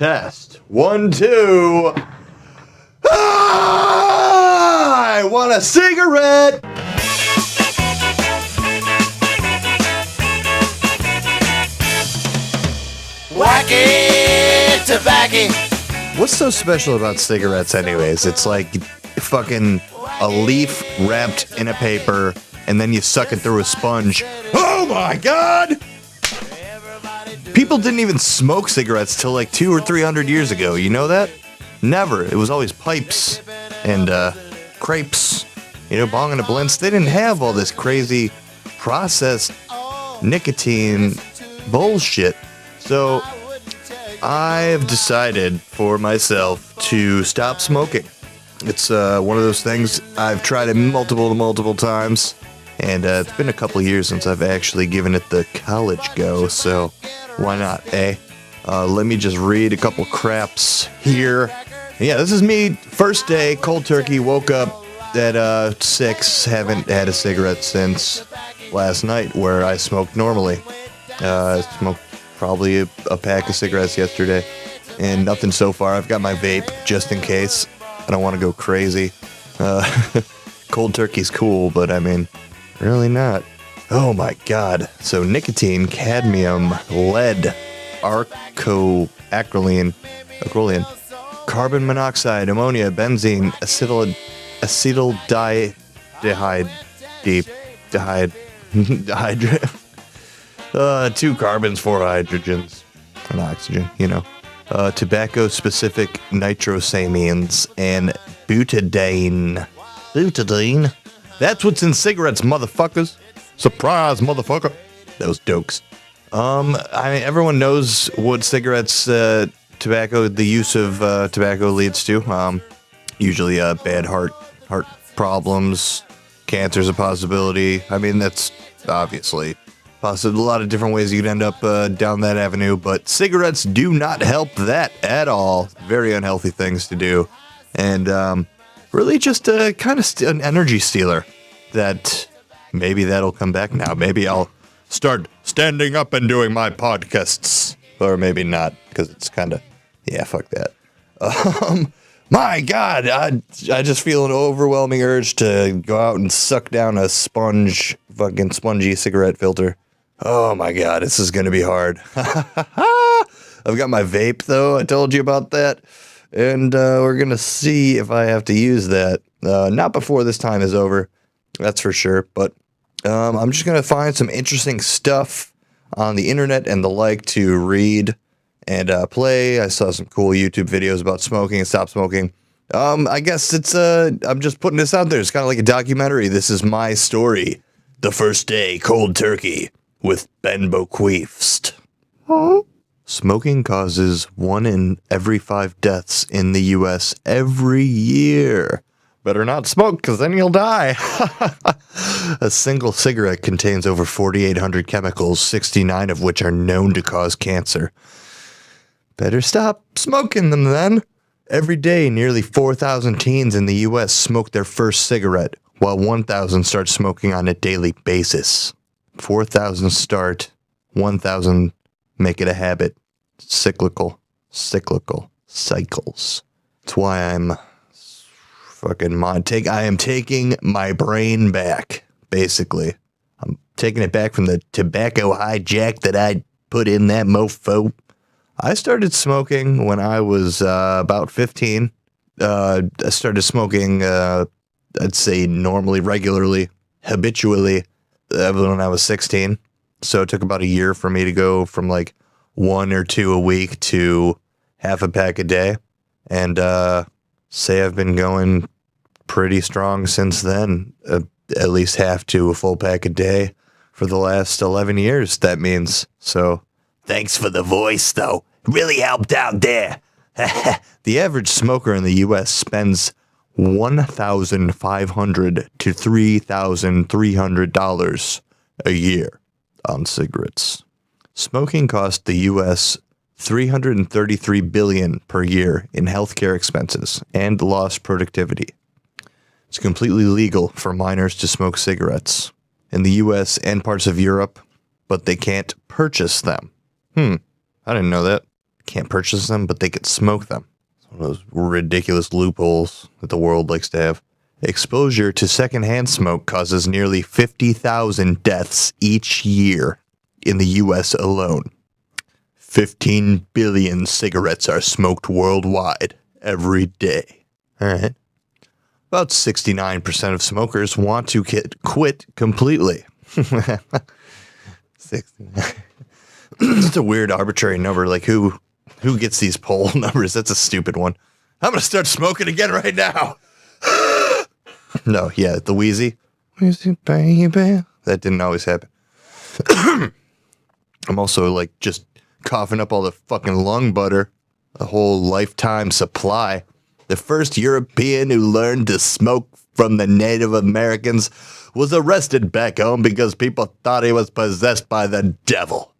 Test. 1, 2. I want a cigarette. Wacky tobacco. What's so special about cigarettes anyways? It's like fucking a leaf wrapped in a paper and then you suck it through a sponge. Oh my god! People didn't even smoke cigarettes till like 200 or 300 years ago. You know that? Never. It was always pipes and crepes. You know, bong and a blintz. They didn't have all this crazy processed nicotine bullshit. So I've decided for myself to stop smoking. It's one of those things I've tried it multiple times, and it's been a couple years since I've actually given it the college go, so why not, eh? Let me just read a couple craps here. Yeah, this is me, first day, cold turkey, woke up at 6, haven't had a cigarette since last night where I smoked normally. I smoked probably a pack of cigarettes yesterday, and nothing so far. I've got my vape just in case. I don't want to go crazy. Cold turkey's cool, but I mean, really not. Oh my god. So nicotine, cadmium, lead, acrolein, carbon monoxide, ammonia, benzene, acetaldehyde, dehyd, 2 carbons, 4 hydrogens, and oxygen, you know. Tobacco-specific nitrosamines, and butadiene. Butadiene? That's what's in cigarettes, motherfuckers. Surprise, motherfucker. Those dokes. I mean, everyone knows what cigarettes, tobacco, the use of tobacco leads to. Usually bad heart problems, cancer's a possibility. I mean, that's obviously possible. A lot of different ways you could end up down that avenue, but cigarettes do not help that at all. Very unhealthy things to do, and really just kind of an energy stealer. That maybe that'll come back now. Maybe I'll start standing up and doing my podcasts, or maybe not, because it's kind of, yeah, fuck that. My God, I just feel an overwhelming urge to go out and suck down a fucking spongy cigarette filter. Oh my God, this is gonna be hard. I've got my vape though, I told you about that. And we're gonna see if I have to use that. Not before this time is over, that's for sure. But I'm just gonna find some interesting stuff on the internet and the like to read and play. I saw some cool YouTube videos about smoking and stop smoking. I guess it's I'm just putting this out there. It's kind of like a documentary. This is my story. The first day, cold turkey, with Ben Boqueefst. Huh? Smoking causes 1 in every 5 deaths in the U.S. every year. Better not smoke, because then you'll die. A single cigarette contains over 4,800 chemicals, 69 of which are known to cause cancer. Better stop smoking them then. Every day, nearly 4,000 teens in the U.S. smoke their first cigarette, while 1,000 start smoking on a daily basis. 4,000 start, 1,000 make it a habit. Cyclical cycles. That's why I'm fucking I am taking my brain back, basically. I'm taking it back from the tobacco hijack that I put in that mofo. I started smoking when I was about 15. I started smoking, I'd say normally, regularly, habitually, when I was 16. So it took about a year for me to go from like 1 or 2 a week to half a pack a day. And say I've been going pretty strong since then, at least half to a full pack a day for the last 11 years, that means. So thanks for the voice, though. Really helped out there. The average smoker in the U.S. spends $1,500 to $3,300 a year on cigarettes. Smoking costs the U.S. $333 billion per year in healthcare expenses and lost productivity. It's completely legal for minors to smoke cigarettes in the U.S. and parts of Europe, but they can't purchase them. I didn't know that. can't purchase them, but they could smoke them. It's one of those ridiculous loopholes that the world likes to have. Exposure to secondhand smoke causes nearly 50,000 deaths each year in the U.S. alone. 15 billion cigarettes are smoked worldwide every day. All right. About 69% of smokers want to quit completely. 69. It's a weird arbitrary number. Like who gets these poll numbers? That's a stupid one. I'm going to start smoking again right now. No, yeah, the wheezy. Wheezy baby. That didn't always happen. I'm also like just coughing up all the fucking lung butter. A whole lifetime supply. The first European who learned to smoke from the Native Americans was arrested back home because people thought he was possessed by the devil.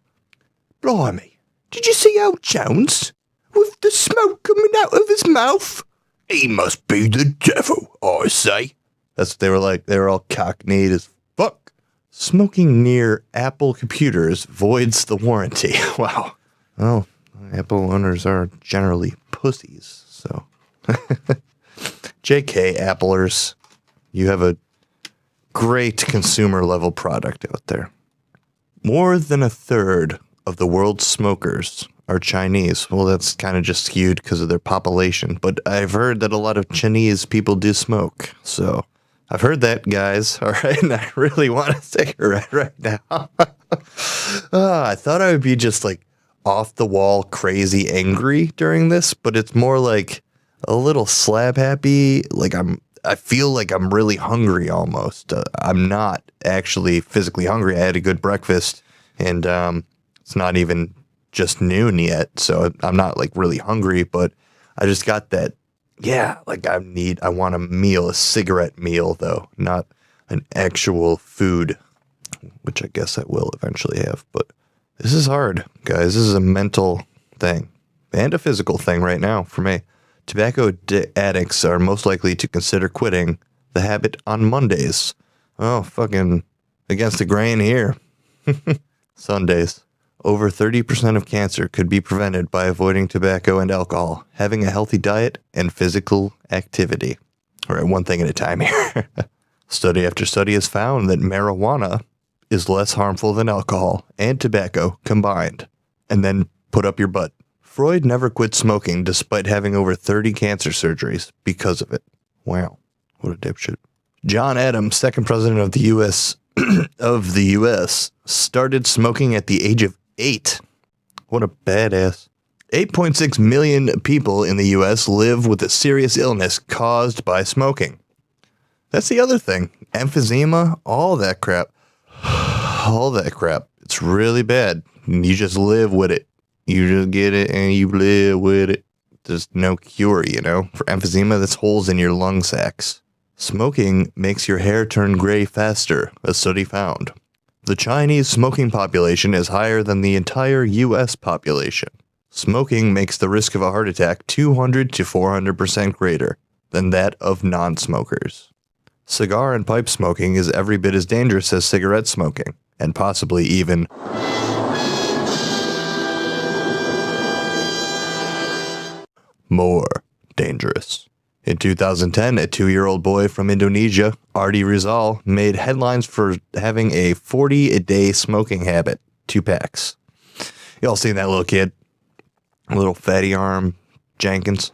Blimey, did you see old Jones? With the smoke coming out of his mouth? He must be the devil, I say. That's what they were like. They were all cockneyed as fuck. Smoking near Apple computers voids the warranty. Wow. Well, Apple owners are generally pussies, so. JK, Applers. You have a great consumer level product out there. More than a third of the world's smokers are Chinese. Well, that's kind of just skewed because of their population, but I've heard that a lot of Chinese people do smoke, so I've heard that, guys. All right, and I really want a cigarette right now. I thought I would be just like off the wall, crazy angry during this, but it's more like a little slab happy. Like I feel like I'm really hungry almost. I'm not actually physically hungry. I had a good breakfast, and it's not even just noon yet, so I'm not like really hungry, but I just got that. Yeah, like I want a meal, a cigarette meal, though, not an actual food, which I guess I will eventually have. But this is hard, guys. This is a mental thing and a physical thing right now for me. Tobacco addicts are most likely to consider quitting the habit on Mondays. Oh, fucking against the grain here. Sundays. Over 30% of cancer could be prevented by avoiding tobacco and alcohol, having a healthy diet, and physical activity. All right, one thing at a time here. Study after study has found that marijuana is less harmful than alcohol and tobacco combined. And then put up your butt. Freud never quit smoking despite having over 30 cancer surgeries because of it. Wow, what a dipshit. John Adams, second president of the U.S., started smoking at the age of 8. What a badass. 8.6 million people in the U.S. live with a serious illness caused by smoking. That's the other thing. Emphysema, all that crap. All that crap. It's really bad. You just live with it. You just get it and you live with it. There's no cure, you know? For emphysema, that's holes in your lung sacs. Smoking makes your hair turn gray faster, a study found. The Chinese smoking population is higher than the entire U.S. population. Smoking makes the risk of a heart attack 200 to 400% greater than that of non-smokers. Cigar and pipe smoking is every bit as dangerous as cigarette smoking, and possibly even more dangerous. In 2010, a 2-year-old boy from Indonesia, Ardi Rizal, made headlines for having a 40-a-day smoking habit, 2 packs. You all seen that little kid? A little fatty arm, Jenkins.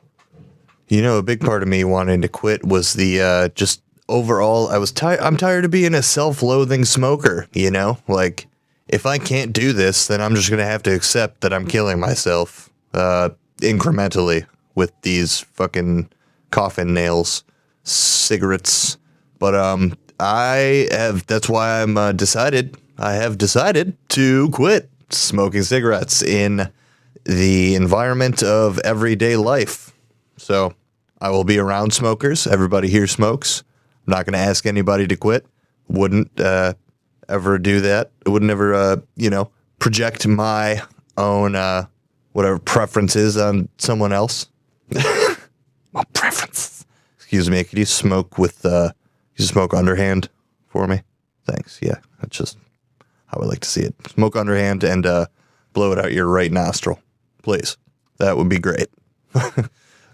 You know, a big part of me wanting to quit was the, just overall, I'm tired of being a self-loathing smoker, you know? Like, if I can't do this, then I'm just going to have to accept that I'm killing myself, incrementally with these fucking coffin nails, cigarettes. But that's why I have decided to quit smoking cigarettes in the environment of everyday life. So I will be around smokers. Everybody here smokes. I'm not going to ask anybody to quit. Wouldn't ever do that. I wouldn't ever, project my own whatever preferences on someone else. My preferences. Excuse me. Could you smoke underhand for me? Thanks. Yeah, that's just how I like to see it. Smoke underhand and blow it out your right nostril, please. That would be great.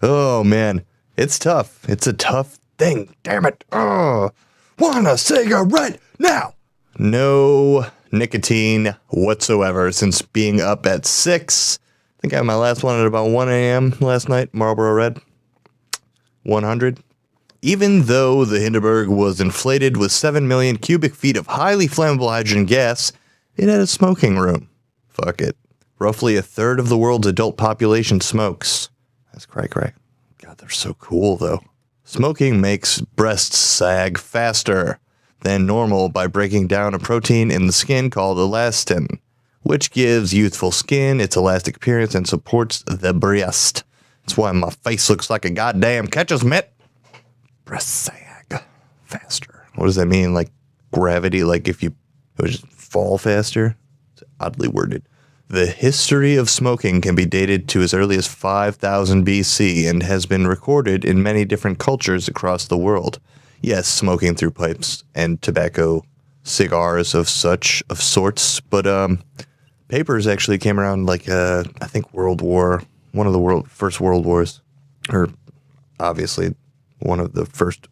Oh, man. It's tough. It's a tough thing. Damn it. Oh, want a cigarette now? No nicotine whatsoever since being up at 6. I think I had my last one at about 1 a.m. last night. Marlboro Red. 100. Even though the Hindenburg was inflated with 7 million cubic feet of highly flammable hydrogen gas, it had a smoking room. Fuck it. Roughly a third of the world's adult population smokes. That's cray. God, they're so cool, though. Smoking makes breasts sag faster than normal by breaking down a protein in the skin called elastin, which gives youthful skin its elastic appearance and supports the breast. That's why my face looks like a goddamn catcher's mitt. Breast sag faster. What does that mean? Like gravity? Like if you would just fall faster? It's oddly worded. The history of smoking can be dated to as early as 5000 BC and has been recorded in many different cultures across the world. Yes, smoking through pipes and tobacco, cigars of sorts, but papers actually came around like I think one of the first world wars, or obviously one of the first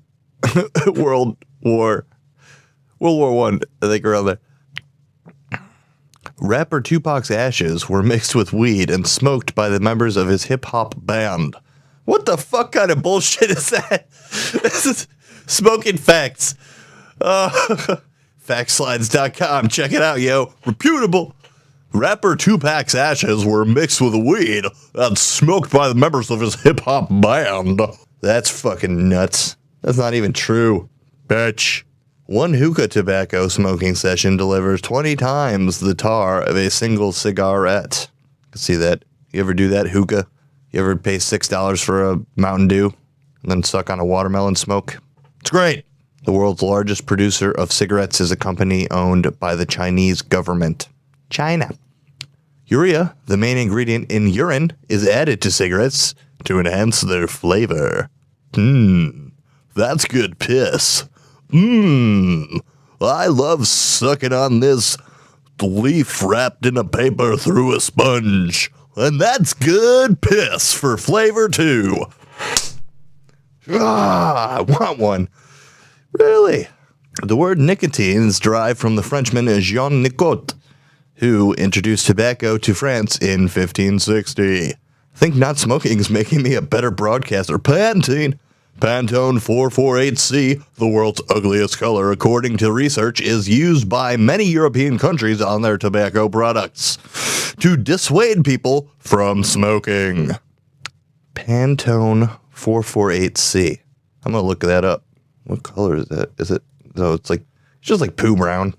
World War I, I think around there. Rapper Tupac's ashes were mixed with weed and smoked by the members of his hip-hop band. What the fuck kind of bullshit is that? This is smoking facts. Factslides.com. Check it out, yo. Reputable. Rapper Tupac's ashes were mixed with weed and smoked by the members of his hip-hop band. That's fucking nuts. That's not even true, bitch. One hookah tobacco smoking session delivers 20 times the tar of a single cigarette. You can see that. You ever do that, hookah? You ever pay $6 for a Mountain Dew and then suck on a watermelon smoke? It's great. The world's largest producer of cigarettes is a company owned by the Chinese government. China. Urea, the main ingredient in urine, is added to cigarettes to enhance their flavor. That's good piss. I love sucking on this leaf wrapped in a paper through a sponge. And that's good piss for flavor, too. I want one. Really? The word nicotine is derived from the Frenchman Jean Nicot, who introduced tobacco to France in 1560. I think not smoking is making me a better broadcaster. Pantene 448C, the world's ugliest color, according to research, is used by many European countries on their tobacco products to dissuade people from smoking. Pantone 448C. I'm going to look that up. What color is that? Is it? No, it's just like poo brown.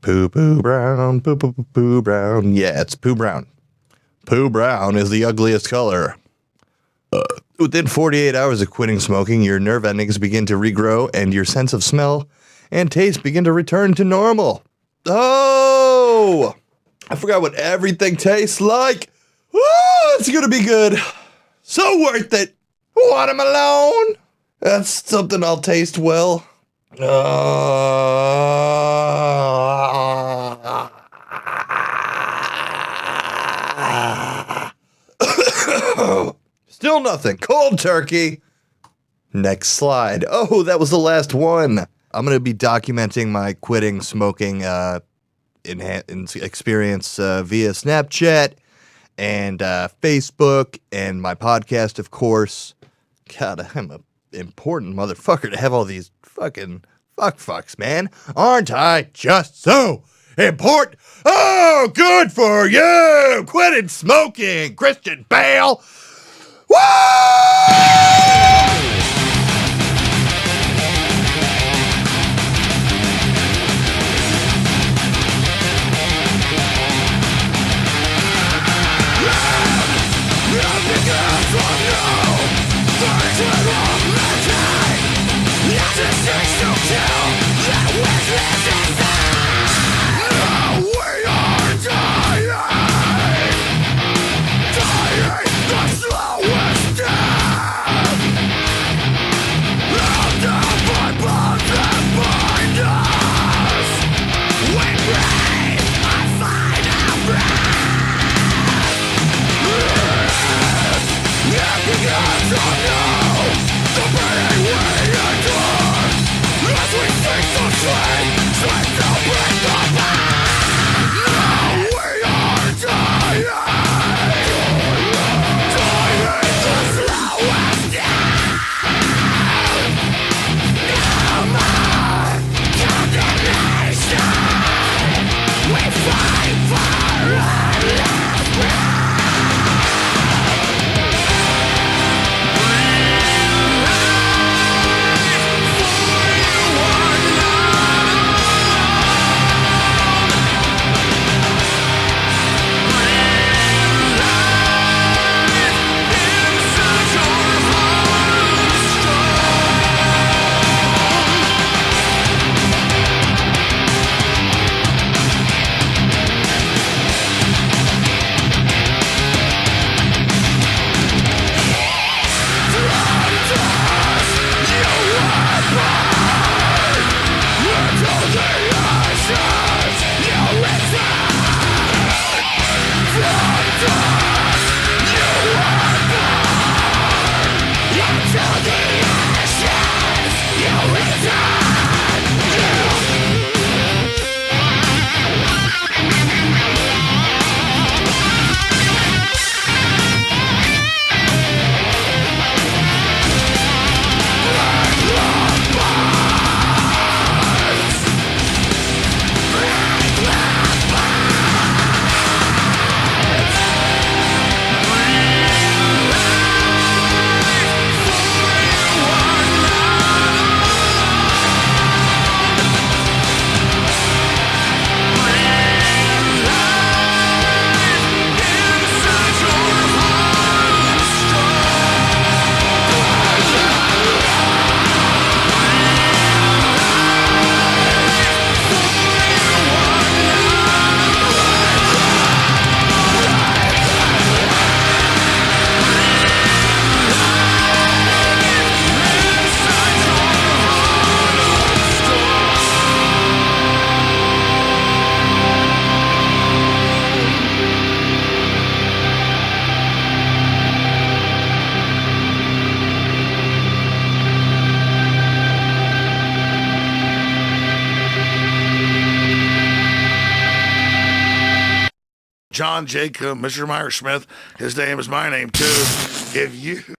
Poo brown, poo brown. Yeah, it's poo brown. Poo brown is the ugliest color. Within 48 hours of quitting smoking, your nerve endings begin to regrow and your sense of smell and taste begin to return to normal. Oh! I forgot what everything tastes like. Oh, it's gonna be good. So worth it. Watermelon. That's something I'll taste well. Still nothing. Cold turkey. Next slide. Oh, that was the last one. I'm going to be documenting my quitting smoking experience via Snapchat and Facebook and my podcast, of course. God, I'm an important motherfucker to have all these fucking fucks, man. Aren't I just so important? Oh, good for you. Quitting smoking, Christian Bale. Woo! John Jacob, Mr. Meyer Smith. His name is my name too. If you